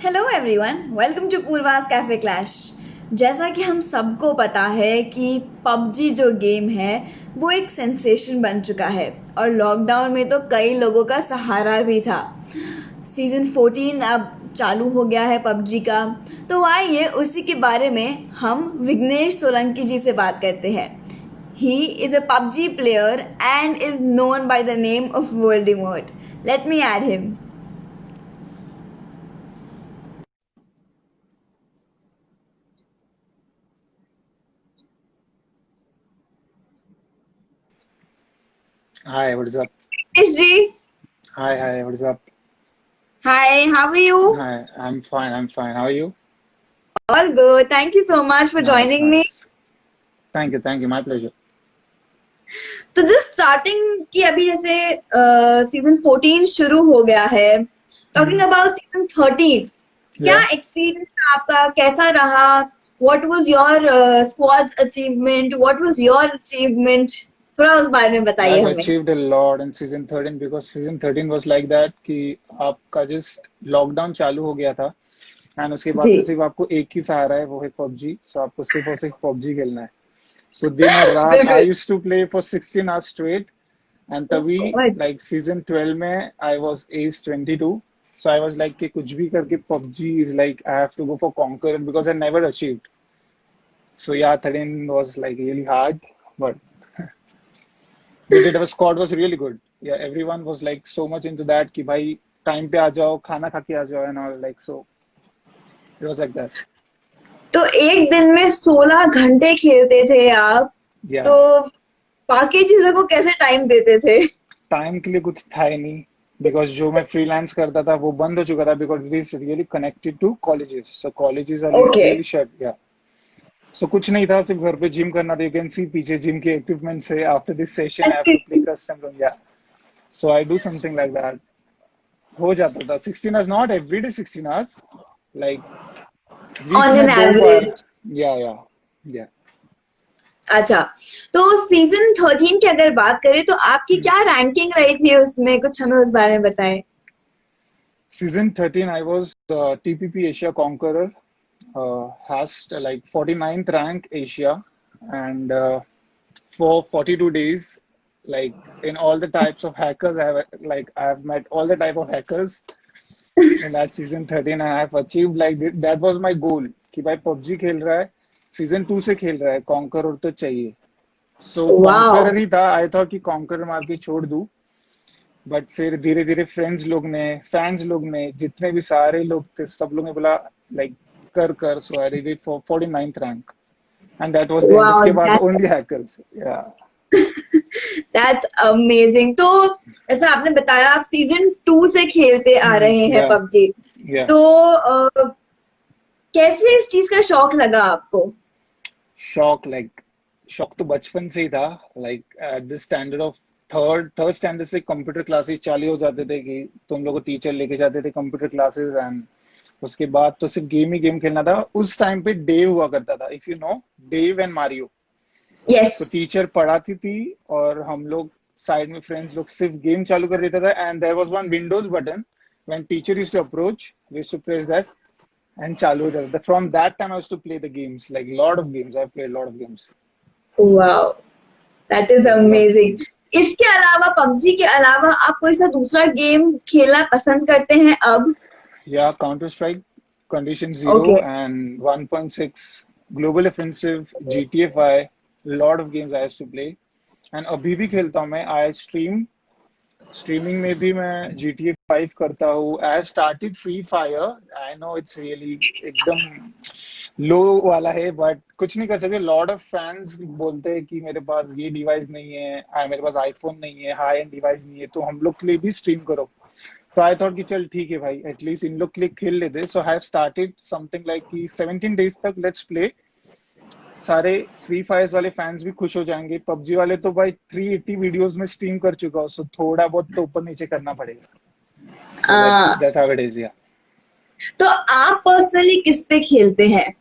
Hello everyone, welcome to Purva's cafe clash. जैसा कि हम सबको पता है कि पबजी जो गेम है वो एक सेंसेशन बन चुका है और लॉकडाउन में तो कई लोगों का सहारा भी था। सीजन 14 अब चालू हो गया है पबजी का। तो आइए उसी के बारे में हम विघ्नेश सोलंकी जी से बात करते हैं। He is a PUBG player and is known by the name of Voldemort. Let me add him. Hi, what is up? Vignesh ji, Hi, what is up? Hi, how are you? Hi, I'm fine. How are you? All good. Thank you so much for Nice, joining me. nice. Thank you, my pleasure. तो just starting की अभी जैसे season 14 शुरू हो गया है। Talking Hmm. About season 13, क्या Yeah, experience था आपका, कैसा रहा? What was your squad's achievement, what was your achievement? थोड़ा उस बारे में बताइए I've हमें। achieved a lot in season 13 because season 13 was like that कि आपका just लॉकडाउन चालू हो गया था एंड उसके बाद जी। से सिर्फ आपको एक ही सहारा है, वो है पबजी। सो आपको सिर्फ और सिर्फ पबजी खेलना है। सो दिन और रात बिल्कुल। I used to play for 16 hours straight and oh तभी गॉड। लाइक सीजन 12 में I was age 22। So I was like कि कुछ भी करके PUBG is like I have to go for conqueror because I never achieved. So yeah 13 was like really hard but we did, our squad was really good. Yeah, everyone was like so much into that कि भाई time पे आ जाओ, खाना खा के आ जाओ, and all like so it was like that. तो एक दिन में 16 घंटे खेलते थे आप, तो Yeah, बाकी चीजों को कैसे टाइम देते थे? टाइम के लिए कुछ था ही नहीं बिकॉज जो मैं फ्रीलांस करता था वो बंद हो चुका था because it is really connected to colleges. So colleges are okay. Really shut. या सो कुछ नहीं था, सिर्फ घर पे जिम करना था। यू कैन सी पीछे जिम के इक्विपमेंट से after this session I have to play custom room. Yeah so I do something like that. हो जाता था 16 hours, not every day 16 hours, like weekend में एन दो बार। एवरेज। या या अच्छा, तो सीजन 13 की अगर बात करें तो आपकी क्या रैंकिंग रही थी उसमें? कुछ हमें उस बारे में बताएं। Season 13, I was TPP Asia Conqueror, has like 49th rank Asia, and for 42 days, like in all the types of hackers, I have met all the type of hackers in that season 13, and I have achieved like that was my goal कि भाई PUBG खेल रहा है, season 2 से खेल रहा है, conqueror तो चाहिए। So wow. कॉन्करर ही था, आई थॉट कि कॉन्करर मार के छोड़ दूं। बट फिर धीरे धीरे फ्रेंड्स लोग ने, फैंस लोग ने, जितने भी सारे लोग थे, सब लोग ने बोला लाइक कर कर। So I did it for 49th rank and that was the end. Wow, उसके बाद only hackers. Yeah that's amazing. तो ऐसा आपने बताया आप सीजन 2 से खेलते आ रहे हैं या पबजी। या तो कैसे इस चीज का शौक लगा आपको? शौक लाइक शौक तो बचपन से ही था। Like at the standard of third standard से कंप्यूटर क्लासेस चालू हो जाते थे कि तुम लोग को टीचर लेके जाते थे कंप्यूटर क्लासेस एंड उसके बाद तो सिर्फ गेम ही गेम खेलना था। उस टाइम पे डेव हुआ करता था, if you know Dave and Mario. Yes. तो टीचर पढ़ाती थी और हम लोग साइड में फ्रेंड्स लोग सिर्फ गेम चालू कर देता था and there was one Windows button when teacher used to approach, we used to press that and चालू हो जाता था। From that time I used to play the games, like lot of games, I played lot of games. Wow, that is या lot of amazing. Games. इसके अलावा, PUBG के अलावा, आप कोई सा दूसरा गेम खेलना पसंद करते हैं अब? या Counter Strike, Condition Zero okay. And 1.6, Global Offensive, GTA 5, lot of games I used to play and अभी भी खेलता हूँ मैं। आई स्ट्रीमिंग में भी मैं GTA 5 करता हूँ। आई have started free fire. I know it's really एकदम लो वाला है बट कुछ नहीं कर सकते। लॉट ऑफ फैंस बोलते हैं कि मेरे पास ये डिवाइस नहीं है, मेरे पास आईफोन नहीं है, हाई एंड डिवाइस नहीं है, तो हम लोग के लिए भी स्ट्रीम करो। तो आई थॉट कि चल ठीक है भाई, एटलीस्ट इन लोग के लिए खेल लेते। So I have started something like कि 17 डेज तक लेट्स प्ले। सारे फ्री फायर वाले फैंस भी खुश हो जाएंगे। पबजी वाले तो भाई 380 वीडियोस में स्ट्रीम कर चुका हूँ, सो थोड़ा बहुत तो ऊपर नीचे करना पड़ेगा। सो आ, दैट्स हाउ इट इज। या तो आप पर्सनली किस पे खेलते हैं?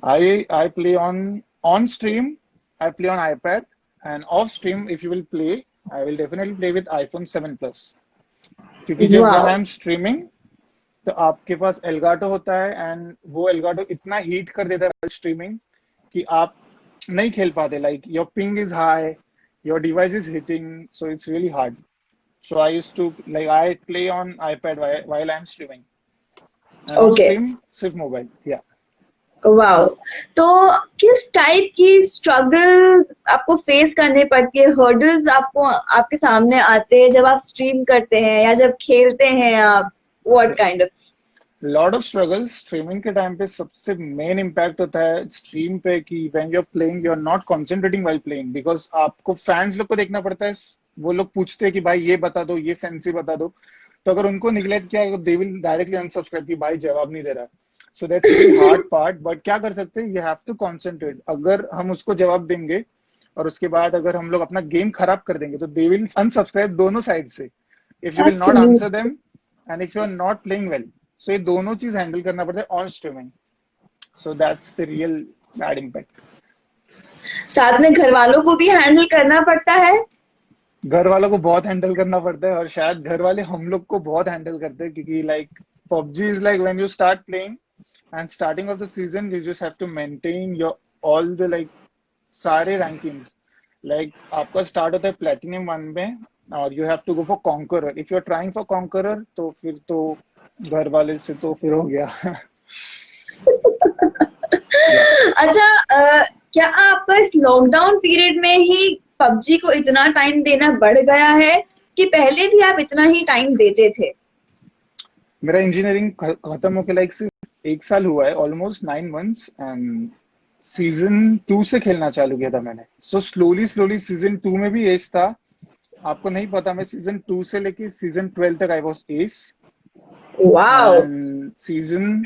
I play on stream, I play on iPad end of stream if you will play I will definitely play with iPhone 7 Plus। क्योंकि जब when wow. I am streaming तो आपके पास एलगाटो होता है एंड वो एलगाटो इतना हीट कर देता है स्ट्रीमिंग कि आप नहीं खेल पाते, like your ping is high, your device is hitting, so it's really hard. So I used to like I play on iPad while I'm streaming and off okay, stream सिर्फ mobile. Yeah. Wow. तो किस type की struggle आपको face करनी पड़ती है, hurdles आपको आपके सामने आते हैं जब आप स्ट्रीम करते हैं या जब खेलते हैं आप, what Yes. Kind of? Lot of struggle streaming के टाइम पे. सबसे मेन इम्पैक्ट होता है स्ट्रीम पे कि when you are playing you are not concentrating while playing, because आपको फैंस लोग को देखना पड़ता है. वो लोग पूछते हैं कि भाई ये बता दो, ये सेंसी बता दो. तो अगर उनको निगलेक्ट किया दे विल डायरेक्टली अनसब्सक्राइब कि भाई जवाब नहीं दे रहा. So that's really hard part, but क्या कर सकते हैं, यू हैव टू कंसंट्रेट. अगर हम उसको जवाब देंगे और उसके बाद अगर हम लोग अपना गेम खराब कर देंगे तो दे विल अनसब्सक्राइब दोनों साइड से, if you will not answer absolutely. Them and if you are not playing well. So ये दोनों चीज हैंडल करना पड़ता है on streaming. So that's the real bad impact. साथ में घर वालों को भी हैंडल करना पड़ता है। घर वालों को बहुत हैंडल करना पड़ता है और शायद घर वाले हम लोग को बहुत हैंडल करते हैं, क्योंकि like PUBG is like when you start playing and starting of the season you just have to maintain your all the like सारे रैंकिंग्स. लाइक आपका स्टार्ट होता है प्लेटिनियम 1 में और you have to go for conqueror. If you are trying for conqueror तो फिर तो घर वाले से तो फिर हो गया. Yeah. अच्छा, क्या आपका इस लॉकडाउन पीरियड में ही पबजी को इतना टाइम देना बढ़ गया है कि पहले भी आप इतना ही टाइम देते थे? मेरा इंजीनियरिंग खत्म होके लाइक सिर्फ 1 साल हुआ है, ऑलमोस्ट 9 months, एंड सीजन 2 से खेलना चालू किया था मैंने. सो स्लोली स्लोली सीजन 2 में भी एस था. आपको नहीं पता, मैं सीजन 2 से लेके सीजन 12 तक I was S wow. And season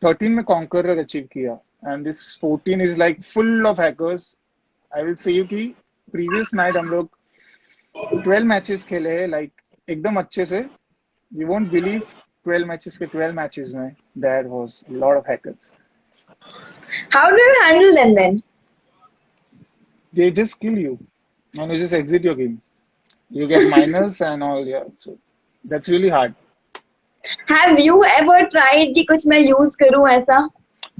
13 में कॉन्करर अचीव किया. And this 14 is like full of hackers. I will say you कि प्रीवियस नाइट हम लोग 12 मैचेस खेले हैं, लाइक एकदम अच्छे से. यू वोंट बिलीव 12 मैचेस के 12 मैचेस में there was lot of hackers. How do you handle them then? They just kill you and you just exit your game. You get minors and all. Yeah, so that's really hard. Have you ever tried कि कुछ मैं use करूं ऐसा?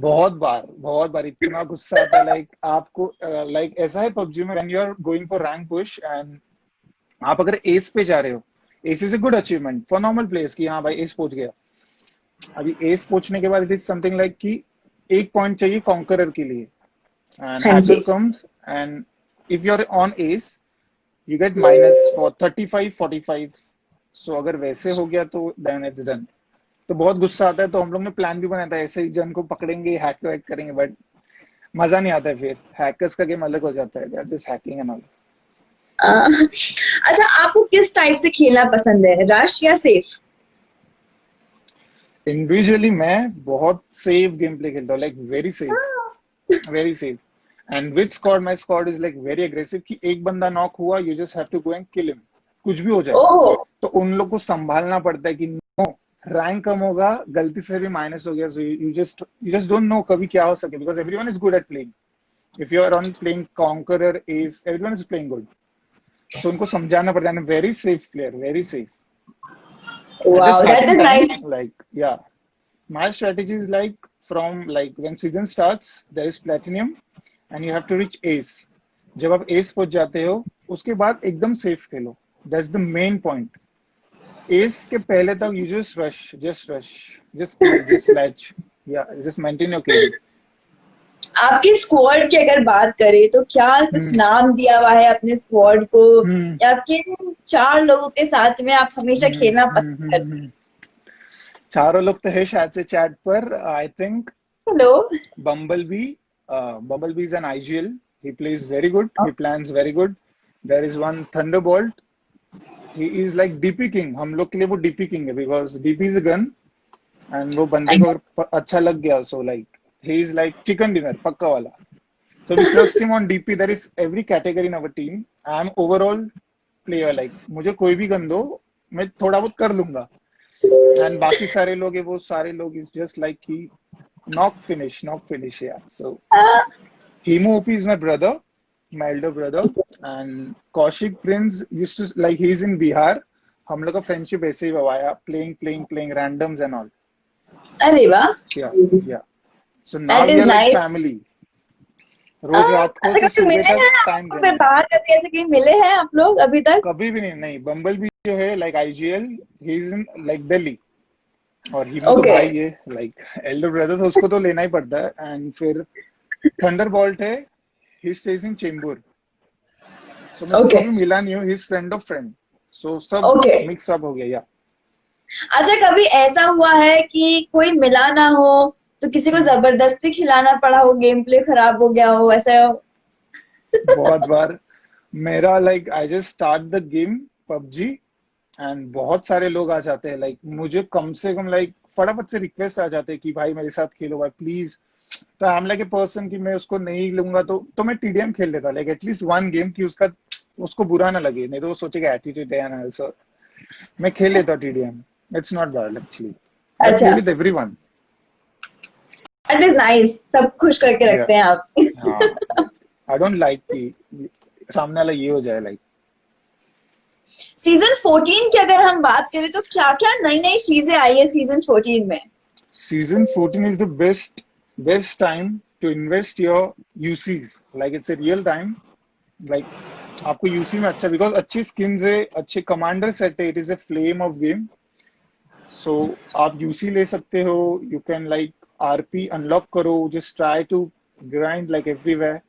बहुत बार इतना गुस्सा आता है. लाइक आपको लाइक ऐसा है पबजी में when you are going for rank push and आप अगर एस पे जा रहे हो, ace is a good achievement for normal players कि हाँ भाई एस पहुंच गया. अभी एस पहुंचने के बाद इट इज समथिंग लाइक कि 1 पॉइंट चाहिए कॉन्करर के लिए and हाँ जी। hacker comes and if you're on ace you get minus for 35-45. so अगर वैसे हो गया तो then it's done. तो बहुत गुस्सा आता है. तो हम लोग ने प्लान भी बनाया था ऐसे ही जन को पकड़ेंगे, हैक वैक करेंगे, बट मजा नहीं आता है. फिर हैकर्स का गेम अलग हो जाता है, जस्ट हैकिंग एंड ऑल. अच्छा, आपको किस टाइप से खेलना पसंद है, रश या सेफ? इंडिविजुअली मैं बहुत सेफ गेम प्ले खेलता हूँ, like very safe. And with squad my squad is like very aggressive कि एक बंदा नॉक हुआ you just have to go and kill him, कुछ भी हो जाए. ओह, तो उन लोग को संभालना पड़ता है कि नो रैंक कम होगा, गलती से भी माइनस हो गया. So you just don't know कभी क्या हो सके, because everyone is good at playing. If you are on playing conqueror as everyone is playing good. So उनको समझाना पड़ता है. Very safe player, very safe. Wow, that is nice. Like, yeah, my strategy is like from like when season starts there is platinum and you have to reach ace. जब आप ace पहुंच जाते हो उसके बाद एकदम safe Khelo. That's the main point. ace के पहले तक you just rush, just kill, just sledge. Yeah, just maintain your kill. आपकी स्क्वाड की अगर बात करें तो क्या कुछ नाम दिया हुआ है अपने स्क्वाड को, या किन 4 लोगों के साथ में आप हमेशा खेलना पसंद करते हैं? चारों लोग तो है शायद से चैट पर. I think hello. Bumblebee is an IGL. He plays very good. He plans very good. There is one Thunderbolt. He is like DP King. हम लोग के लिए वो DP King है because DP is a gun and वो बंदे को अच्छा लग गया. So like he is like chicken dinner पक्का वाला. So we trust him on DP. There is every category in our team. I am overall player. Like मुझे कोई भी गन दो मैं थोड़ा बहुत कर लूंगा. And बाकी सारे लोग है वो सारे लोग is just like he knock finish. Yeah. So Hemo OP is my brother, my elder brother, and Kaushik Prince used to like he's in Bihar. हम लोग का फ्रेंडशिप ऐसे ही हुआ, playing randoms and all. अरे वाह, Yeah, yeah. So now that we is are like nice. family. रोज रात को अच्छा से कभी सुबह मिले तक हैं टाइम आप, फिर देंगे। बाहर कभी ऐसे कहीं मिले हैं आप लोग अभी तक? कभी भी नहीं, नहीं। बम्बल भी जो है like IGL, he is in like Delhi, और हिमू तो ओके। भाई है लाइक एल्डर ब्रदर, तो उसको तो लेना ही पड़ता है। एंड फिर थंडर बोल्ट है, ही स्टेज इन चेंबूर, सो मैं उसको ओके। कभी मिला नहीं हूँ, he is friend of friend, so सब ओके। मिक्स अप हो गया या। अच्छा कभी ऐसा हुआ है कि कोई मिला ना हो तो किसी को जबरदस्ती खिलाना पड़ा हो, गेम प्ले खराब हो गया हो ऐसा? बहुत बार। मेरा like I just start the game PUBG, and बहुत सारे लोग आ जाते हैं, लाइक मुझे कम से कम लाइक फटाफट से रिक्वेस्ट आ जाते हैं कि भाई मेरे साथ खेलो भाई प्लीज। तो I am like a person कि मैं उसको नहीं लूंगा, तो मैं टीडीएम खेल लेता, लाइक एटलीस्ट वन गेम की उसका उसको बुरा ना लगे, नहीं तो वो सोचेगा एटीट्यूड है ना, सो मैं खेल लेता TDM. It's not bad actually, I play अच्छा, with everyone. That is nice, सब खुश करके या, रखते हैं आप। हाँ, आई डोंट लाइक कि सामने वाला ये हो जाए लाइक। सीजन 14 की अगर हम बात करें तो क्या क्या नई नई चीजें आई है सीजन 14 में? Season 14 is the best time to invest your UCs. Like it's a real time. Like आपको यूसी में अच्छा, बिकॉज अच्छी स्किन्स है, अच्छे कमांडर सेट है, it is a flame of game. So आप यूसी ले सकते हो, you can like RP unlock करो, just try to grind like everywhere.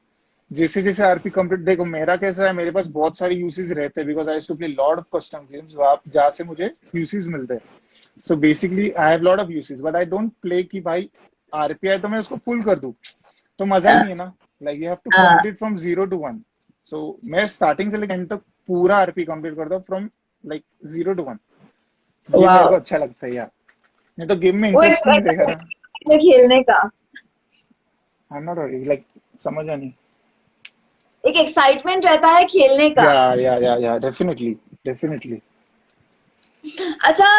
जैसे जैसे आरपी कंप्लीट, देखो मेरा कैसा है, मेरे पास बहुत सारे यूसीज रहते हैं because I to play lot of custom games जहाँ से मुझे यूसीज मिलते हैं। So basically I have lot of UCs, but I don't play कि भाई आरपीआई तो मैं उसको फुल कर दूं, तो मजा ही नहीं है ना। लाइक यू हैव टू हाँ। Complete from 0 to 1। सो मैं स्टार्टिंग से लेकर एंड तक पूरा आरपी कंप्लीट करता हूँ फ्रॉम लाइक 0 to 1। ये मेरे को वाह, अच्छा लगता है यार, नहीं तो गेम में वो इंटरेस्ट ही नहीं रहेगा ना। एक्साइटमेंट खेलने का, आई एम नॉट लाइक, समझा नहीं। एक एक्साइटमेंट रहता है खेलने का। या डेफिनेटली, डेफिनेटली। अच्छा,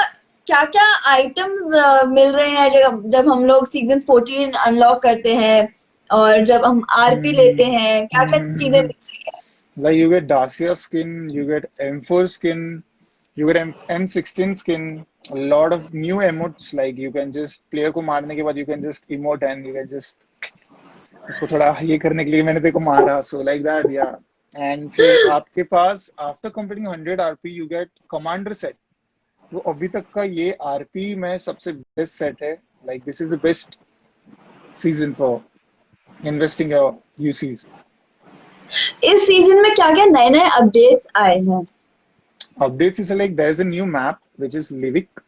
क्या क्या आइटम्स मिल रहे हैं जब जब हम लोग सीजन 14 अनलॉक करते हैं और जब हम आरपी लेते हैं, क्या क्या चीजें मिल रही है? Like you get Dacia skin, you get M4 skin, you get M16 skin, a lot of new emotes, like you can just player को मारने के बाद you can just emote and you can just उसको थोड़ा ये करने के लिए मैंने तेरे को मारा, so like that, yeah। And फिर आपके पास after completing 100 RP you get commander set। वो अभी तक का ये RP में सबसे बेस्ट सेट है, like this is the best season for investing your UCs। इस सीजन में क्या क्या नए नए अपडेट्स आए हैं? Updates is like there's a new map which is Livik.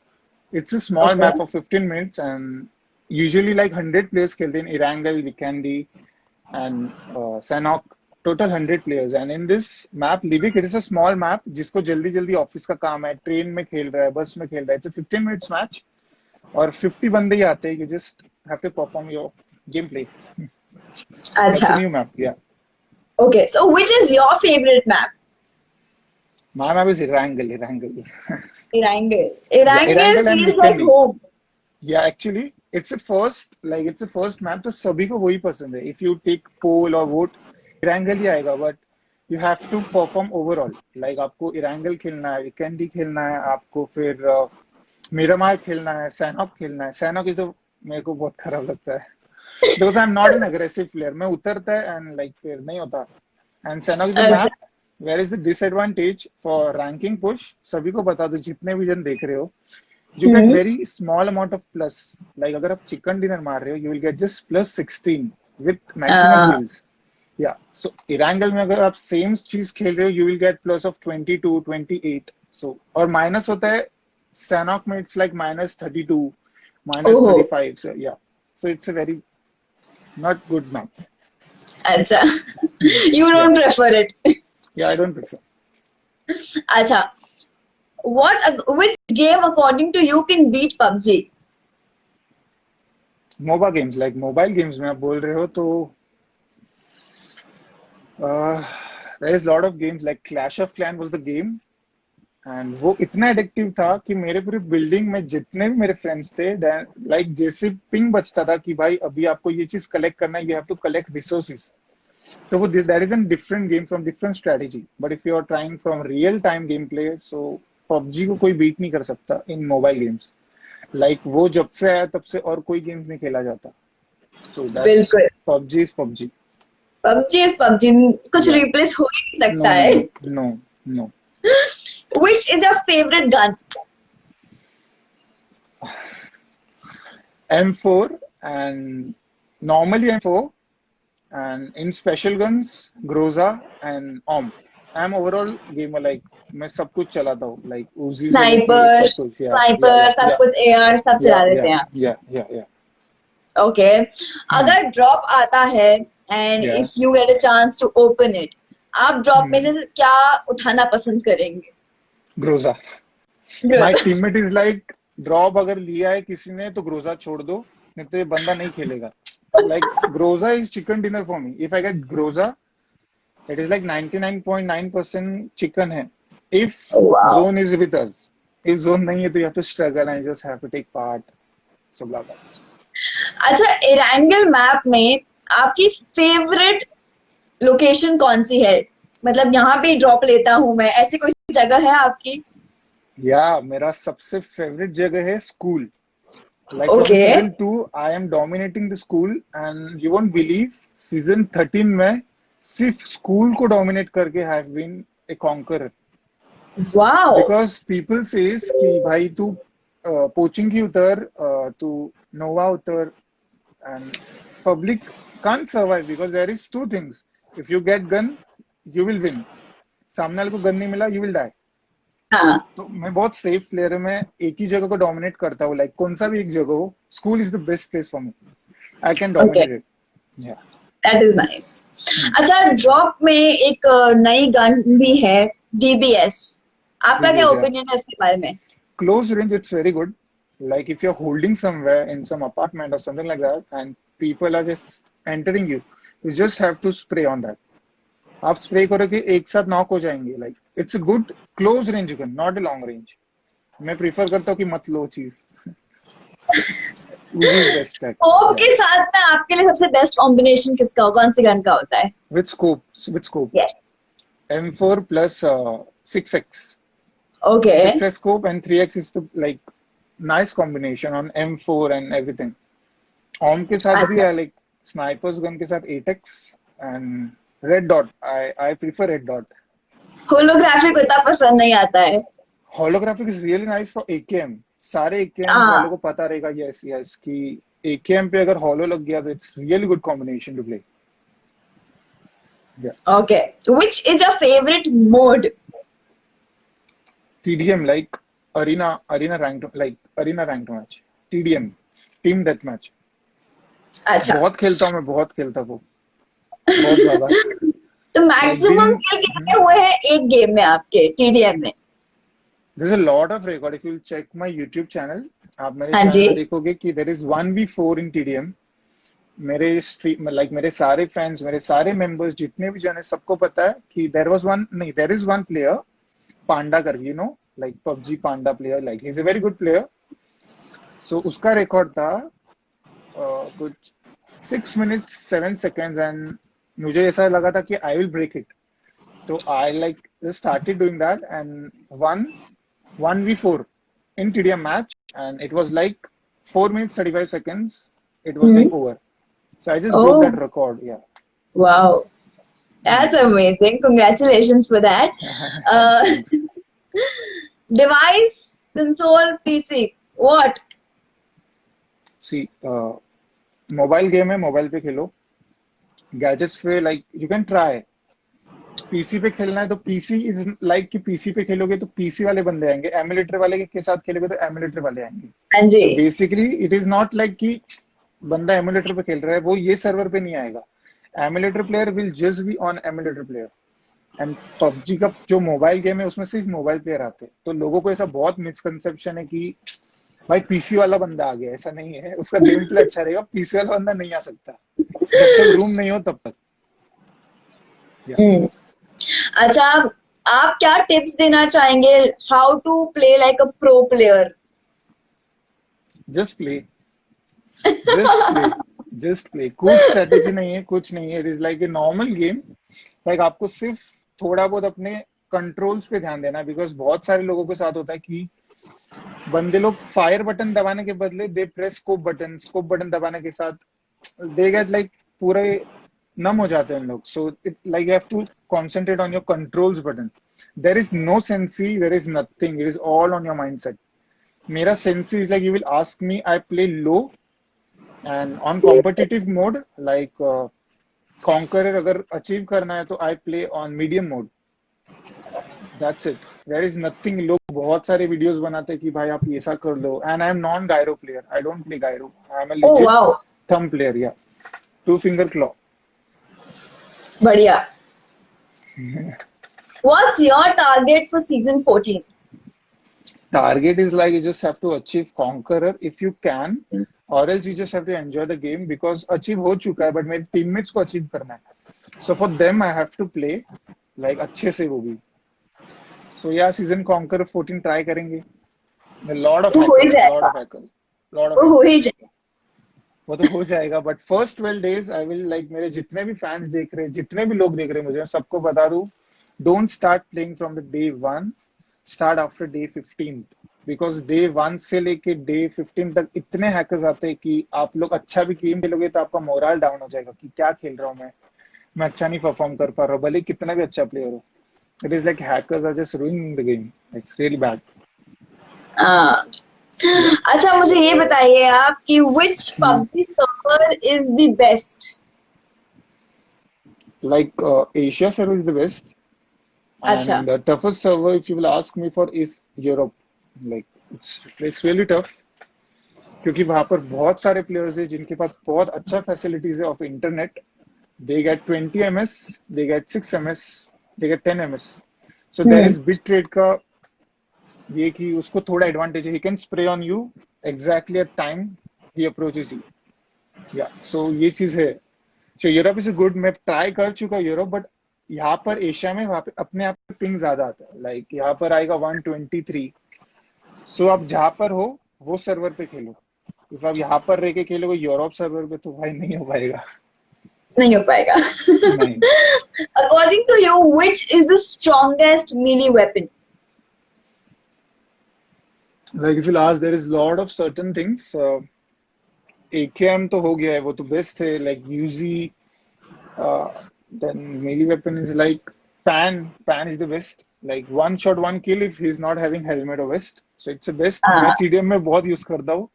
It's a small okay. map for 15 minutes, and usually like 100 players killed in Irangal, Vikendi, and Sanok. Total 100 players. And in this map, Livik, it is a small map जिसको जल्दी जल्दी office का काम है, train में खेल रहा है, बस में खेल रहा है। It's a 15 minutes match और 50 बंदे ही आते हैं। You just have to perform your gameplay. That's a अच्छा, new map, yeah. Okay, so which is your favourite map? My map is Irangal, Irangal. इरांगल, Yeah, इरांगल Irangal and feels like Vikendi. Home. Yeah, actually, it's a first map, तो सभी को वही पसंद है। If you take poll or vote, इरांगल ही आएगा, but you have to perform overall। Like आपको इरांगल खेलना है, विकेंडी खेलना है, आपको फिर मिरामार खेलना है, सैनॉक खेलना है। सैनॉक इज तो मेरे को बहुत खराब लगता है because I'm not an aggressive player। मैं उतरता है and like फिर नहीं होता। And सैनॉक is the अच्छा। map where is the disadvantage for ranking push। सभी को बता दो जितने भी जन देख रहे हो, you get hmm. very small amount of plus। Like अगर आप चिकन डिनर मार रहे हो, you will get just plus 16 with maximum हाँ। kills। Yeah, so इरांगल में अगर आप सेम चीज खेल रहे हो, you will get plus of 22 28। So और माइनस होता है सैनॉक में, it's like -32 ओहो। -35। So yeah, so it's a very not good map। अच्छा, you Yeah, don't prefer it? yeah, I don't prefer। अच्छा, what which game according to you can beat PUBG? Moba games, like mobile games में आप बोल रहे हो तो there is lot of games like Clash of Clan was the game। And वो इतना addictive था कि मेरे पूरे बिल्डिंग में जितने भी मेरे फ्रेंड्स थे, लाइक जैसे पिंग बजता था कि भाई अभी आपको ये चीज कलेक्ट करना है, you have to collect resources. तो वो that is an different game from different strategy, but if you are trying from real time game play, so PUBG को कोई बीट नहीं कर सकता इन मोबाइल गेम्स। लाइक वो जब से आया तब से और कोई गेम्स नहीं खेला जाता. So that's बिल्कुल. PUBG is PUBG. PUBG is PUBG, कुछ Yeah. रिप्लेस हो ही नहीं No, सकता no, है. no, no, no. Which is your favorite gun? M4 and normally M4 and in special guns Groza and OM. I'm overall gamer like मैं सब कुछ चलाता हूँ like Uzi से लेके स्नाइपर, सब कुछ. Yeah, yeah, स्नाइपर yeah, सब yeah, कुछ, एआर सब yeah, चला देते yeah, हैं. yeah, yeah, yeah. Okay. Hmm. अगर ड्रॉप आता है and Yeah. If you get a chance to open it, आप ड्रॉप में Hmm. से क्या उठाना पसंद करेंगे? Groza. My teammate is like drop अगर लिया है किसी ने तो ग्रोजा छोड़ दो नहीं तो ये बंदा नहीं खेलेगा. Like Groza is chicken dinner for me. If I get Groza, it is like 99.9% chicken है. If wow. zone is with us, if zone नहीं है तो you have to struggle and you just have to take part. So blah blah. अच्छा, Erangel map में आपकी favourite location कौन सी है? मतलब यहाँ पे ड्रॉप लेता हूँ मैं, ऐसी कोई जगह है आपकी? Yeah, मेरा सबसे favorite जगह है school. Like from okay. season 2, I am dominating the school and you won't believe season 13 में सिर्फ school को dominate करके I have been a conqueror. Wow. Because people says कि भाई तू पोचिंग की उतर, तू नोवा उतर and public can't survive because there is two things. If you get gun, you will win. सामने वाले को गन नहीं मिला, you will die. हाँ. तो मैं बहुत सेफ प्लेयर है. मैं एक ही जगह को डोमिनेट करता हूँ. लाइक कौन सा भी एक जगह हो, school is the best place for me. I can dominate it. या दैट इज नाइस. अच्छा, ड्रॉप में एक नई गन भी है, डीबीएस. आपका क्या DBS, yeah. ओपिनियन है इसके बारे में? Close range, it's very good. Like if you're holding somewhere in some apartment or something like that, and people are just entering you, you just have to spray on that. आप spray करोगे एक साथ knock हो जाएंगे. Like it's a good close range gun, not a long range. मैं prefer करता हूँ कि मत लो चीज. Uzi is best tech. Scope Yeah. के साथ में आपके लिए सबसे बेस्ट कॉम्बिनेशन किसका हो, कौन सी गन का होता है? With scope, with scope. Yes. M4 plus 6x. Okay. 6x scope and 3x is the like nice combination on M4 and everything. OM के साथ भी है like snipers gun के साथ 8x and red dot. I prefer red dot. Holographic उतना पसंद नहीं आता है. Holographic is really nice for AKM. सारे AKM हाँ. वालों को पता रहेगा yes yes कि AKM पे अगर holo लग गया तो it's really good combination to play. Yeah. Okay. Which is your favourite mode? TDM like arena ranked match. TDM team death match. अच्छा. बहुत खेलता हूँ मैं, बहुत खेलता हूँ बहुत ज्यादा. तो मैक्सिमम किल कितने हुए हैं एक गेम में आपके टीडीएम में? There's a lot of record. If you check my YouTube channel, आप मेरे हाँ चैनल जी. में देखोगे कि there is 1v4 in TDM. मेरे स्ट्रीम like मेरे सारे फैंस, मेरे सारे मेंबर्स जितने भी जन सबको पता है कि there is one player पांडा कर, you know, like PUBG Panda player, like he's a very good player. So उसका रिकॉर्ड था कुछ 6 minutes 7 seconds and मुझे ऐसा लगा था कि I will break it. So I like just started doing that and won 1v4 in TDM match and it was like 4 minutes 35 seconds. It was like over. So I just broke that record. Yeah. Wow. That's amazing. Congratulations for that. Device, console, PC. What? See, mobile game है, mobile पे खेलो. Gadgets पे like you can try. PC पे खेलना है तो PC is like कि PC पे खेलोगे तो पीसी वाले बंदे आएंगे, एमुलेटर वाले के साथ खेलोगे तो एमुलेटर वाले आएंगे. हाँ जी. So basically it is not like कि बंदा एमुलेटर पे खेल रहा है वो ये सर्वर पे नहीं आएगा. Emulator player will just be on emulator player. And PUBG का जो मोबाइल गेम है उसमें सिर्फ मोबाइल प्लेयर आते हैं. तो लोगों को ऐसा बहुत मिसकंसेप्शन है कि भाई पीसी वाला बंदा आ गया. ऐसा नहीं है. उसका गेम प्ले अच्छा रहेगा, पीसी वाला बंदा नहीं आ सकता जब तक रूम नहीं हो तब तक. अच्छा, आप क्या टिप्स देना चाहेंगे how to play like a pro player? Just play, just play. कुछ स्ट्रेटेजी नहीं है, कुछ नहीं है. It is like a normal game. Like आपको सिर्फ थोड़ा बहुत अपने कंट्रोल्स पे ध्यान देना है बिकॉज बहुत सारे लोगों के साथ होता है कि बंदे लोग फायर बटन दबाने के बदले दे प्रेस स्कोप बटन दबाने के साथ दे गेट लाइक पूरे नम हो जाते हैं लोग. So it like you have to concentrate on your controls button. There is no sensi, there is nothing. It is all on your mindset. Mera sensi is like you will ask me, I play low and on competitive mode like conqueror अगर achieve करना है तो I play on medium mode. That's it. There is nothing. लोग बहुत सारे videos बनाते हैं कि भाई आप ऐसा कर लो. And I am non gyro player. I don't play gyro. I am a Oh legit wow, thumb player. Yeah, two finger claw. बढ़िया. What's your target for season 14? Target is like you just have to achieve conqueror if you can, or else you just have to enjoy the game because achieve हो चुका है but मेरे teammates को achieve करना है. So for them I have to play like अच्छे से वो भी. So yeah, season conqueror 14 try करेंगे. A lot of वो हो ही hackers, lot जाएगा, of hackers, lot of वो हो ही hackers. जाएगा. वो तो हो जाएगा but first 12 days I will like मेरे जितने भी फैंस देख रहे हैं जितने भी लोग देख रहे हैं मुझे मैं सबको बता दूं don't start playing from the day 1 start after day 15 because day 1 से लेके डे 15 तक इतने हैकर्स आते हैं कि आप लोग अच्छा भी गेम खेलोगे तो आपका मोरल डाउन हो जाएगा कि क्या खेल रहा हूँ मैं अच्छा नहीं परफॉर्म कर पा रहा हूँ भले कितना भी अच्छा प्लेयर हो it is like hackers are just ruining the game it's really bad हाँ. अच्छा मुझे ये बताइए आप कि which PUBG server is the best? like Asia server is the best. अच्छा. And the toughest server, if you will ask me for, is Europe. Like it's really tough क्योंकि वहां पर बहुत सारे प्लेयर्स हैं जिनके पास बहुत अच्छा फैसिलिटीज है of internet. They get 20 ms, they get 6 ms, they get 10 ms. So there is bit rate का ये कि उसको थोड़ा एडवांटेज है. He can spray on you exactly at time he approaches you. Yeah, so ये चीज है. So Europe is good. मैं ट्राई कर चुका यूरोप बट यहाँ पर एशिया में वहाँ पे अपने आप पे पिंग ज्यादा आता है. लाइक यहाँ पर आएगा 123. सो आप जहाँ पर हो वो सर्वर पे खेलो. इफ आप यहाँ पर रह के खेलोगे यूरोप सर्वर पे तो भाई नहीं हो पाएगा. नहीं हो पाएगा. नहीं. According to you, which is the strongest melee weapon? Like if you ask there is lot of certain things. AKM तो हो गया है वो तो बेस्ट है. लाइक यूजी then melee weapon is like pan is the best. Like one shot one kill if he's not having helmet or vest, so it's the best. मैं TDM में बहुत यूज करता हूँ.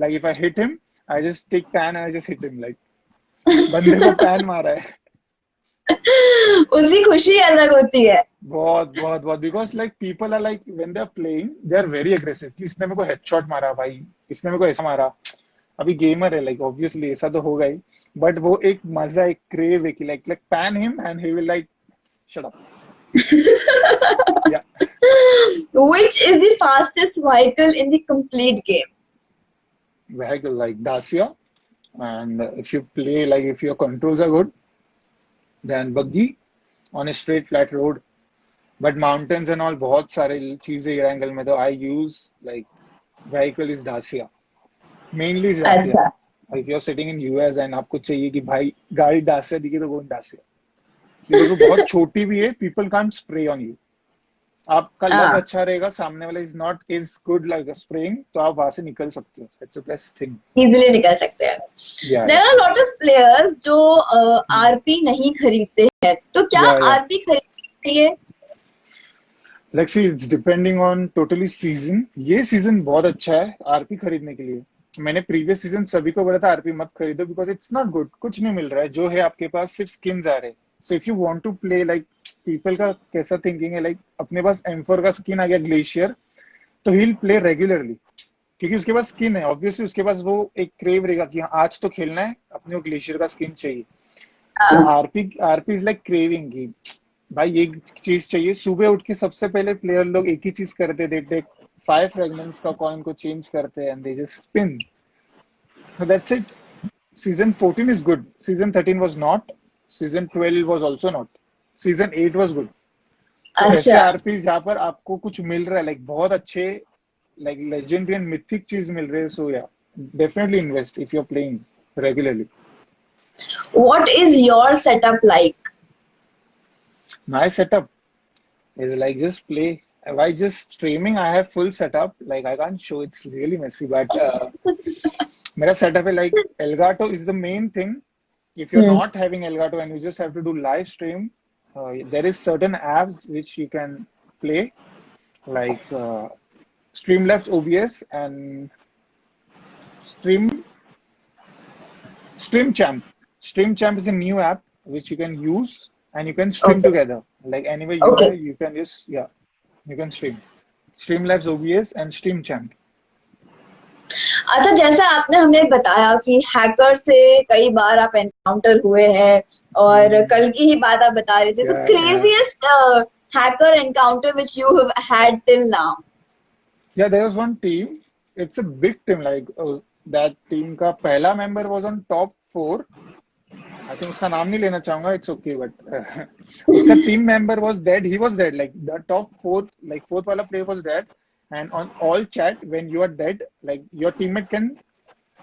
Like if I hit him I just take pan and I just hit him like बंदे को pan मारा है. उसकी खुशी अलग होती है. बहुत बहुत बहुत because like people are like when they are playing they are very aggressive कि इसने मेरे को headshot मारा भाई, इसने मेरे को ऐसा मारा. अभी गेमर है लाइक ऑब्वियसली ऐसा तो होगा ही बट वो एक मजा एक क्रेव है कि like pan him and he will like shut up. या Which is the fastest vehicle in the complete game? vehicle like Dacia. And if you play like if your controls are good then buggy on a straight flat road but mountains and all बहुत सारे चीजें angle में तो I use like vehicle is Dacia. Mainly is Dacia. अच्छा. If you're sitting in US and आपको चाहिए कि भाई गाड़ी Dacia दिखे तो go in Dacia. Because वो बहुत छोटी भी है. People can't spray on you. आपका लक अच्छा रहेगा. सामने वाला is not is good like spraying तो आप वहां से निकल सकते हो. It's the best thing. Easily निकल सकते हैं. Yeah. There are a lot of players जो RP नहीं खरीदते हैं. तो क्या RP खरीदनी चाहिए? Like see, it's depending on totally season. ये season बहुत अच्छा है RP खरीदने के लिए. मैंने प्रीवियस सीजन सभी को बोला था आरपी मत खरीदो बिकॉज इट्स नॉट गुड. कुछ नहीं मिल रहा है. जो है आपके पास सिर्फ स्किन्स आ रहे हैं. So if you want to play like people का कैसा थिंकिंग है लाइक अपने पास M4 का स्किन आ गया ग्लेशियर तो ही विल प्ले रेगुलरली क्योंकि उसके पास स्किन है. ऑब्वियसली उसके पास वो एक क्रेव रहेगा कि हाँ आज तो खेलना है अपने को ग्लेशियर का स्किन चाहिए. सो आरपी इज लाइक क्रेविंग की भाई ये चीज चाहिए. सुबह उठ के सबसे पहले प्लेयर लोग एक ही चीज करते थे. टेक 5 फ्रेगमेंट्स का कॉइन को चेंज करते हैं and they just spin. So that's it. Season 14 is good. Season 13 was not. Season 12 was also not. Season 8 was good. So ऐसे RPs जहाँ पर आपको कुछ मिल रहा है like बहुत अच्छे like legendary and mythic चीज मिल रहे हैं. So yeah, definitely invest if you're playing regularly. What is your setup like? My setup is like just play Why just streaming? I have full setup. Like I can't show. It's really messy, but मेरा setup है like Elgato is the main thing. If you're Hmm. not having Elgato and you just have to do live stream, there is certain apps which you can play like Streamlabs OBS and Stream StreamChamp. StreamChamp is a new app which you can use and you can stream Okay. together. Like anywhere you Okay. are, you can just you can stream. Streamlabs OBS and StreamChamp. अच्छा, जैसा आपने हमें बताया कि hacker से कई बार आप encounter हुए हैं और Hmm. कल की ही बात आप बता रहे थे, सो Yeah. Craziest hacker encounter which you have had till now. Yeah, there was one team. It's a big team. Like that team का पहला member was on top 4. I think उसका नाम नहीं लेना चाहूंगा. It's okay, but उसका team member was dead. He was dead. Like the top 4, like fourth वाला player was dead. And on all chat, when you are dead, like your teammate can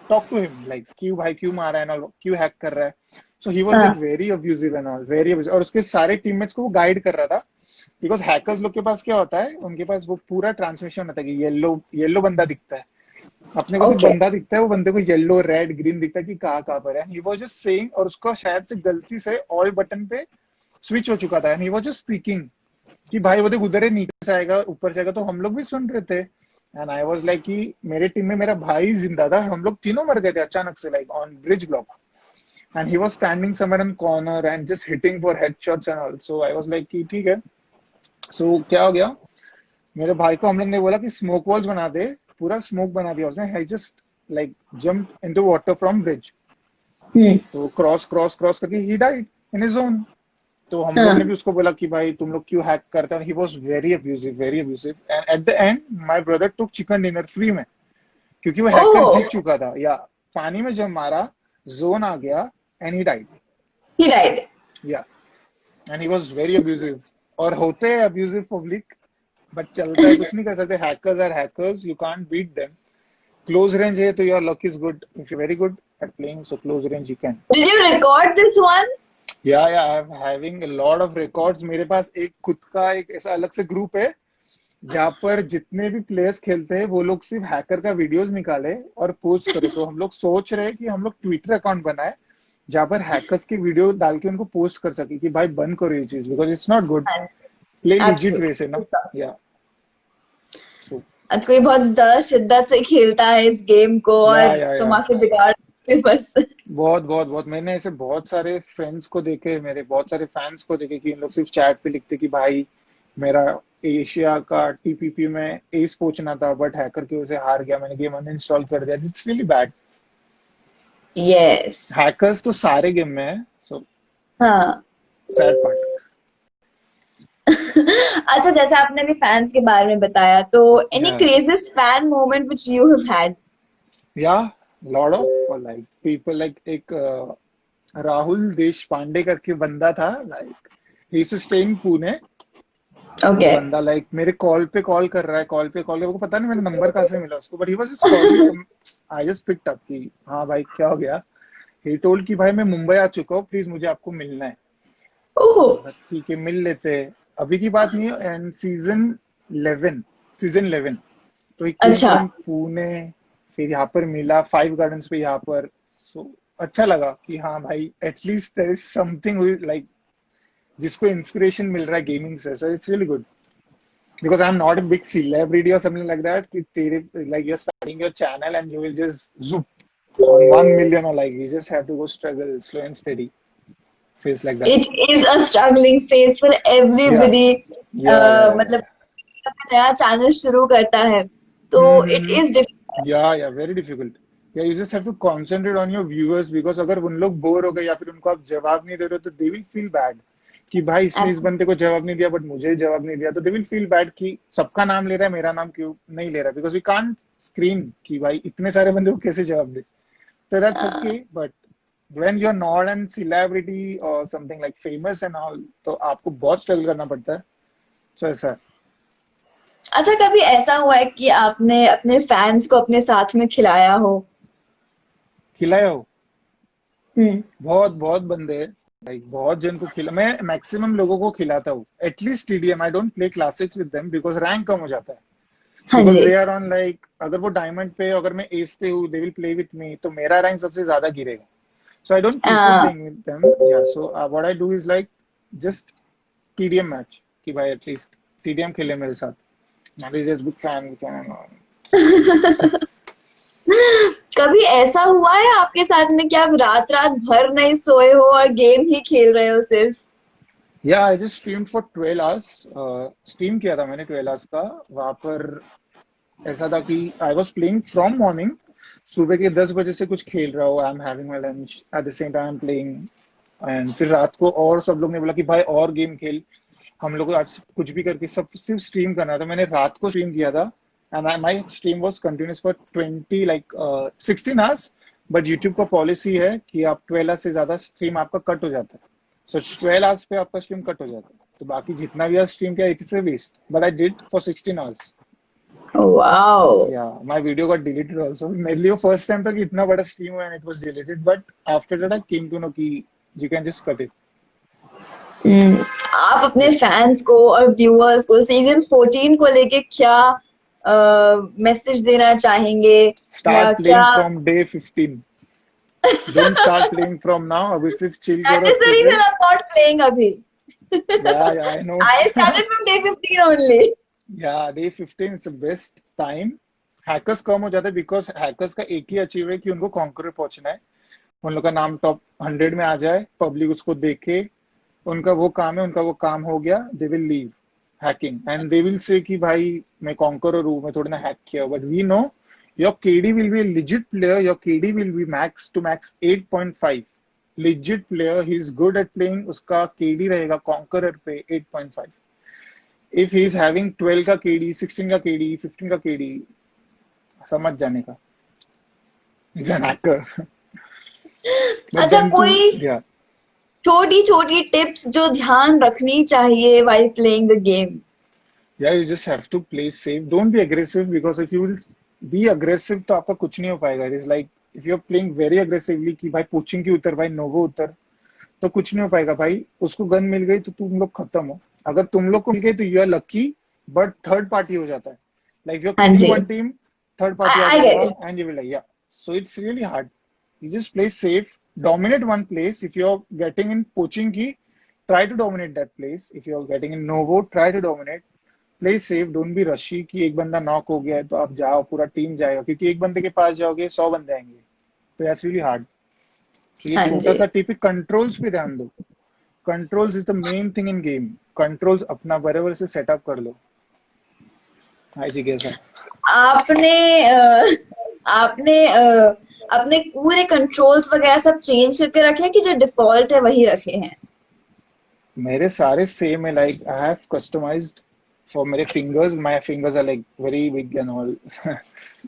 talk to him, like क्यों भाई क्यों मारा है ना, क्यों hack कर रहा है. So he was like हाँ. very abusive and all, very abusive. और उसके सारे teammates को वो guide कर रहा था. बिकॉज हैकर्स लोग के पास क्या होता है, उनके पास वो पूरा ट्रांसमिशन होता है कि येलो येलो बंदा दिखता है, अपने को सिर्फ ओके. बंदा दिखता है, वो बंदे को येलो रेड ग्रीन दिखता है कि कहाँ पर है. ही वाज जस्ट सेइंग, और उसका शायद से गलती से ऑल बटन पे स्विच हो चुका था and he was just speaking कि भाई वो देख उधर है, नीचे से आएगा ऊपर से आएगा. तो हम लोग भी सुन रहे थे एंड आई वाज लाइक कि मेरे टीम में मेरा भाई जिंदा था, हम लोग तीनों मर गए थे अचानक से, like on bridge block. And he was standing somewhere in corner and just hitting for headshots and all. So I was like कि ठीक है. सो क्या हो गया, मेरे भाई को हम लोग ने बोला कि स्मोक वॉल्स बना दे, पूरा स्मोक बना दिया उसने. He just like jump into water from bridge. Hmm. तो क्रॉस क्रॉस क्रॉस करके he died in his zone. तो हम लोग ने हाँ. भी उसको बोला कि भाई तुम लोग क्यों हैक करते हो. ही was very abusive, very abusive. And at the end my brother took chicken dinner free में, क्योंकि वो हैकर ओह, जीत चुका था. या पानी में जब मारा, जोन आ गया and he died. He died. Yeah and he was very abusive. और होते हैं अब्यूजिव पब्लिक, बट चलता है, कुछ नहीं कर सकते. Hackers are hackers, you can't beat them. Close range है तो your luck is good. If you very good at playing, so close range you can. Did you record this one? Yeah I am having a lot of records. मेरे पास एक खुद का एक ऐसा अलग से ग्रुप है जहाँ पर जितने भी प्लेयर्स खेलते हैं वो लोग सिर्फ हैकर का वीडियोस निकाले और पोस्ट करे. तो हम लोग सोच रहे हैं कि हम लोग ट्विटर अकाउंट बनाए जहाँ पर हैकर्स की वीडियो डाल के उनको पोस्ट कर सके कि भाई बंद करो ये चीज, because it's not good. Play legit way से ना. या सो आज कोई बहुत ज्यादा शिद्दत से खेलता है इस गेम को और या तुम आके बिगाड़ देते बस. बहुत बहुत बहुत मैंने ऐसे बहुत सारे फ्रेंड्स को देखे, मेरे बहुत सारे फैंस को देखे कि इन लोग सिर्फ चैट पे लिखते कि भाई मेरा एशिया का टीपीपी में एस पहुंचना था बट हैकर की वजह से हार गया, मैंने गेम अनइंस्टॉल कर दिया. It's really bad. Yes. Hackers तो सारे गेम में है, सो हाँ. Sad part. अच्छा, जैसे आपने अभी फैंस के बारे में बताया, तो any yeah craziest fan moment which you have had? Yeah lot of like people, like एक राहुल देश पांडे करके बंदा था, like he used to stay in Pune. वो ओके. बंदा लाइक मेरे कॉल पे कॉल कर रहा है, कॉल पे कॉल, मेरे को पता नहीं मेरा नंबर कहाँ से मिला उसको, but he was just calling. I just picked up कि हाँ भाई क्या हो गया. ही टोल्ड कि भाई मैं मुंबई आ चुका हूँ, प्लीज मुझे आपको मिलना है. ओह. ठीक है मिल लेते हैं, अभी की बात नहीं है. एंड सीजन 11 तो ही केम अच्छा. फ्रॉम पुणे, फिर यहाँ पर मिला 5 गार्डन्स पे यहाँ पर. सो अच्छा लगा कि हाँ भाई at least there is something like जिसको इंस्पिरेशन मिल रहा है गेमिंग से. So it's really good. Because I'm not a big celebrity or something like that. कि तेरे like you're starting your channel and you will just zoop on 1 million, or like you just have to go struggle slow and steady. Feels like that. It is a struggling phase for Yeah, everybody. yeah. मतलब अगर नया channel शुरू करता है तो it Mm-hmm. is difficult. Yeah, very difficult. Yeah, you just have to concentrate on your viewers because अगर उन लोग बोर हो गए या फिर उनको आप जवाब नहीं दे रहे हो तो they will feel bad कि भाई इसने इस बंदे को जवाब नहीं दिया बट मुझे जवाब नहीं दिया. तो दे विल फील बैड कि सबका नाम ले रहा है, मेरा नाम क्यों नहीं ले रहा, बिकॉज वी कांट स्क्रीन कि भाई इतने सारे बंदे को कैसे जवाब दे. तो that's okay. But when you are not an celebrity और something like famous and all, तो आपको बहुत स्ट्रगल करना पड़ता है. सो ऐसा है. अच्छा, कभी ऐसा हुआ है कि आपने अपने फैंस को अपने साथ में खिलाया हो? खिलाया हो हम्म. बहुत बहुत बंदे हैं. लाइक बहुत जन को खिला, मैं मैक्सिमम लोगों को खिलाता हूँ at least TDM. I don't play classics with them because rank कम हो जाता है, हाँ बिकॉज जी। दे आर ऑन लाइक, अगर वो डायमंड पे अगर मैं एस पे हूँ, they will play with me, तो मेरा रैंक सबसे ज्यादा गिरेगा। So I don't prefer uh, playing with them. Yeah so what I do is like just TDM match, कि भाई एटलीस्ट टीडीएम खेले मेरे साथ। Not is just big fan. कभी ऐसा हुआ है आपके साथ में कि आप रात रात भर नहीं सोए हो और गेम ही खेल रहे हो सिर्फ? Yeah, I just streamed for 12 hours. Stream किया था मैंने 12 hours का। वहां पर ऐसा था कि I was playing from morning, सुबह के 10 बजे से कुछ खेल रहा हूँ, आई am having my lunch at the same time I am playing. And फिर रात को और सब लोग ने बोला कि भाई और गेम खेल, हम लोग को आज कुछ भी करके सब सिर्फ स्ट्रीम करना था। मैंने रात को स्ट्रीम किया था and my stream was continuous for 20 like 16 hours. But YouTube का पॉलिसी है कि आप 12 आवर्स से ज्यादा स्ट्रीम आपका कट हो जाता है। सो 12 आवर्स पे आपका स्ट्रीम कट हो जाता है, तो बाकी जितना भी स्ट्रीम किया it is a waste, but I did for 16 hours. Wow. Yeah my video got deleted also. मेरे लिए फर्स्ट टाइम था कि इतना बड़ा स्ट्रीम हुआ and it was deleted, but after that I came to know कि you can just cut it. आप अपने या, फैंस को और व्यूअर्स को सीजन 14 को लेके क्या मैसेज देना चाहेंगे या स्टार्ट क्या? Playing from day 15, don't start playing from now. अभी सिर्फ चिल दैट करो इज द अच्छे से। Reason I am not playing अभी। Yeah I know. I started from day 15 only. Yeah day 15 is the best time. Hackers कम हो जाते हैं बिकॉज हैकर्स का एक ही अचीव है कि उनको कॉन्करर पहुंचना है, उन लोग का नाम टॉप 100 में आ जाए, पब्लिक उसको देखे, उनका वो काम है, उनका वो काम हो गया, they will leave hacking and they will say कि भाई मैं कॉन्करर हूँ, मैं थोड़ी ना हैक किया। But we know your KD will be legit player, your KD will be max to max 8.5 legit player, he is good at playing, उसका KD रहेगा कॉन्करर पे 8.5। इफ ही इज हैविंग 12 का KD, 16 का KD, 15 का KD, समझ जाने का, is an hacker. But अच्छा, देन टू, कोई या, छोटी छोटी टिप्स जो ध्यान रखनी चाहिए while playing the game? yeah, you just have to play safe, don't be aggressive, because if you will be aggressive तो आपका कुछ नहीं हो पाएगा। it is like if you're playing very aggressively कि भाई पोचिंग की उतर, भाई नोवो उतर, तो कुछ नहीं हो पाएगा भाई। उसको गन मिल गई तो तुम लोग खत्म हो। अगर तुम लोग को मिल गई तो you are lucky, but third party हो जाता है, लाइक यू आर हाँ किलिंग जी। वन टीम, थर्ड पार्टी आ आई गेट जाएगा it. And you will like, yeah, so it's really hard. You just play safe, dominate one place. If you're getting in Pochinki, try to dominate that place. If you're getting in Novo, try to dominate. Play safe, don't be rushy कि एक बंदा knock हो गया है तो आप जाओ, पूरा टीम जाएगा, क्योंकि एक बंदे के पास जाओगे 100 बंदे आएंगे, तो दैट्स रियली हार्ड। तो ये हाँ छोटा जी। सा टिप है, कंट्रोल्स पे ध्यान दो। Controls is the main thing in game. Controls अपना बराबर से सेटअप कर लो। हाँ जी, कैसा? आपने आपने अपने पूरे कंट्रोल्स वगैरह सब चेंज करके रखे हैं कि जो डिफॉल्ट है वही रखे हैं? मेरे सारे सेम है, like I have customised for मेरे fingers, my fingers are like very big and all.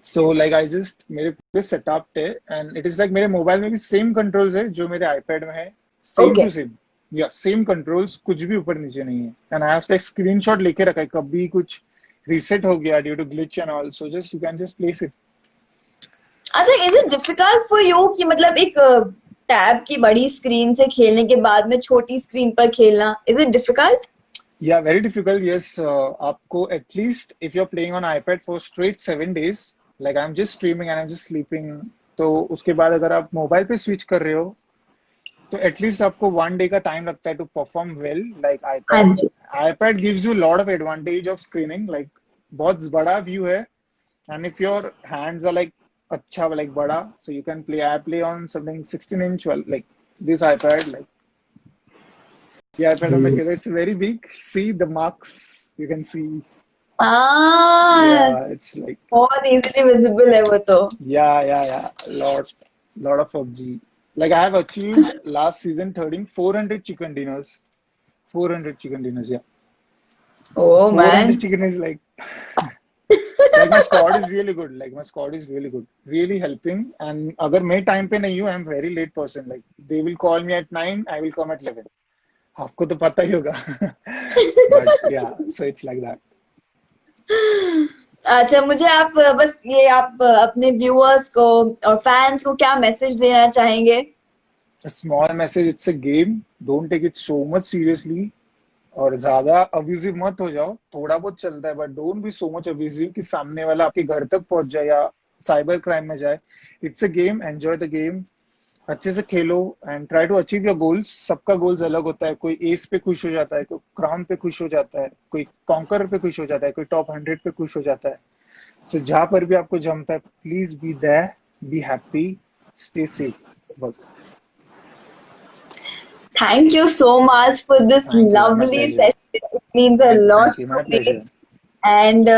So like I just, मेरे पूरे सेटअप है एंड इट इज लाइक मेरे मोबाइल में भी सेम कंट्रोल्स है जो मेरे आईपैड में है, सेम ओके। Too same. या सेम कंट्रोल्स, कुछ भी ऊपर नीचे नहीं है। एंड आई हैव स्क्रीनशॉट लेके रखा है, कभी कुछ रीसेट हो गया due to glitch and all, so just you can just place it. अच्छा, is it difficult for you कि मतलब एक टैब की बड़ी स्क्रीन से खेलने के बाद में छोटी स्क्रीन पर खेलना, is it difficult? Yeah, very difficult. Yes, आपको at least if you're playing on iPad for straight 7 days, like I'm just streaming and I'm just sleeping, तो उसके बाद अगर आप मोबाइल पे स्विच कर रहे हो तो एटलीस्ट आपको 1 डे का टाइम लगता है टू परफॉर्म वेल लाइक हाँ iPad। जी। iPad gives you lot of advantage of screening, like बहुत बड़ा व्यू है and if your hands are like अच्छा like बड़ा, so you can play, I play on something 16 inch, well, like this iPad, like the iPad on my kid, it's very big. See the marks, you can see. हाँ, Yeah, it's like, बहुत easily visible है वो तो। yeah. Lot of PUBG. Like I have achieved last season 13 400 chicken dinners. 400 chicken dinners, yeah. Oh 400 man. chicken is like, like my squad is really good. Like my squad is really good, really helping. And अगर मैं time पे नहीं हूँ, I'm very late person. Like they will call me at 9, I will come at 11. आपको तो पता ही होगा। But yeah, so it's like that. अच्छा, मुझे आप बस ये आप अपने व्यूअर्स को और फैंस को क्या मैसेज देना चाहेंगे? a small message, it's a game, don't take it so much seriously. और ज्यादा अब्यूजिव मत हो जाओ, थोड़ा बहुत चलता है, but don't be so much abusive कि सामने वाला आपके घर तक पहुंच जाए या साइबर क्राइम में जाए. It's a game, enjoy the game, अच्छे से खेलो and try to achieve your goals. सबका गोल्स अलग होता है, कोई एस पे खुश हो जाता है, कोई क्राउन पे खुश हो जाता है, कोई कॉन्कर पे खुश हो जाता है, कोई टॉप 100 पे खुश हो जाता है. सो जहां पर भी आपको जमता है, please be there, be happy, stay safe, बस. Thank you so much for this thank you, my lovely pleasure. session. It means a lot thank you, to my me. Pleasure. And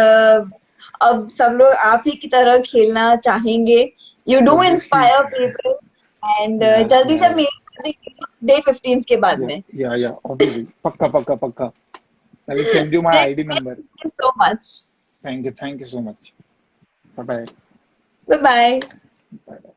अब सब लोग आप ही की तरह खेलना चाहेंगे. You do Obviously. inspire people. And Yes, जल्दी से yes. मेरे डे 15 के बाद Yeah, में. yeah, yeah. Obviously. Pakka, pakka, pakka. I will send you my ID number. Thank you so much. Thank you so much. Bye bye. Bye bye. Bye.